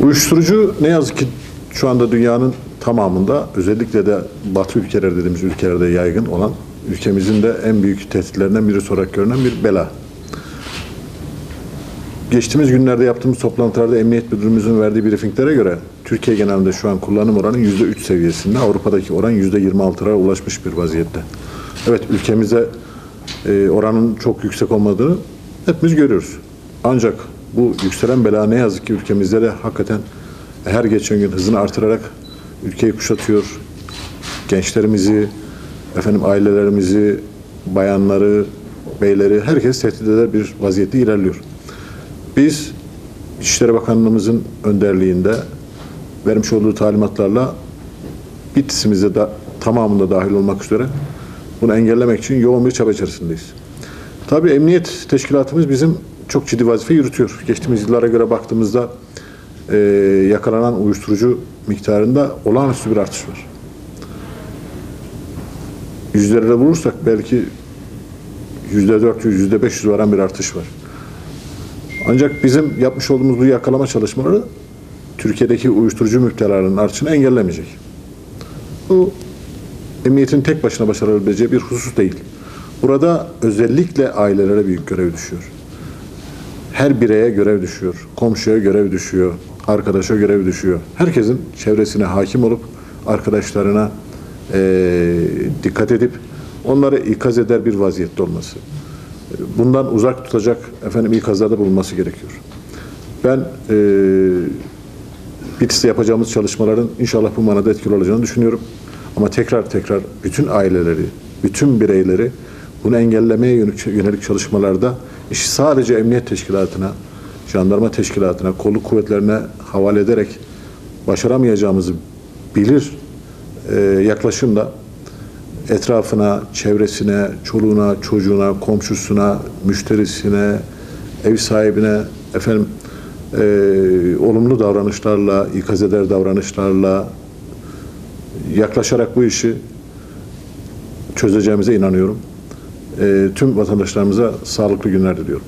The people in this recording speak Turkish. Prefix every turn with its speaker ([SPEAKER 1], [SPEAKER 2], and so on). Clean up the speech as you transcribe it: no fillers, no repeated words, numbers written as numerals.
[SPEAKER 1] Uyuşturucu ne yazık ki şu anda dünyanın tamamında, özellikle de Batı ülkeler dediğimiz ülkelerde yaygın olan, ülkemizin de en büyük tehditlerinden birisi olarak görünen bir bela. Geçtiğimiz günlerde yaptığımız toplantılarda Emniyet Müdürümüzün verdiği briefinglere göre Türkiye genelinde şu an kullanım oranı %3 seviyesinde, Avrupa'daki oran %26'lara ulaşmış bir vaziyette. Evet, ülkemize oranın çok yüksek olmadığını hepimiz görüyoruz. Ancak bu yükselen bela ne yazık ki ülkemizde de hakikaten her geçen gün hızını artırarak ülkeyi kuşatıyor. Gençlerimizi, ailelerimizi, bayanları, beyleri, herkes tehdit eder bir vaziyette ilerliyor. Biz İçişleri Bakanlığımızın önderliğinde vermiş olduğu talimatlarla Bitlis'imizde de tamamında dahil olmak üzere bunu engellemek için yoğun bir çaba içerisindeyiz. Tabii emniyet teşkilatımız bizim çok ciddi vazife yürütüyor. Geçtiğimiz yıllara göre baktığımızda yakalanan uyuşturucu miktarında olağanüstü bir artış var. Yüzlerle vurursak belki %400, %500 varan bir artış var. Ancak bizim yapmış olduğumuz bu yakalama çalışmaları Türkiye'deki uyuşturucu müptelalarının artışını engellemeyecek. Bu emniyetin tek başına başarabileceği bir husus değil. Burada özellikle ailelere büyük görev düşüyor. Her bireye görev düşüyor. Komşuya görev düşüyor. Arkadaşa görev düşüyor. Herkesin çevresine hakim olup arkadaşlarına dikkat edip onları ikaz eder bir vaziyette olması. Bundan uzak tutacak ikazlarda bulunması gerekiyor. Ben Bitlis'te yapacağımız çalışmaların inşallah bu manada etkili olacağını düşünüyorum. Ama tekrar bütün aileleri, bütün bireyleri bunu engellemeye yönelik çalışmalarda işi sadece emniyet teşkilatına, jandarma teşkilatına, kolluk kuvvetlerine havale ederek başaramayacağımızı bilir yaklaşımda etrafına, çevresine, çoluğuna, çocuğuna, komşusuna, müşterisine, ev sahibine olumlu davranışlarla, ikaz eder davranışlarla yaklaşarak bu işi çözeceğimize inanıyorum. Tüm vatandaşlarımıza sağlıklı günler diliyorum.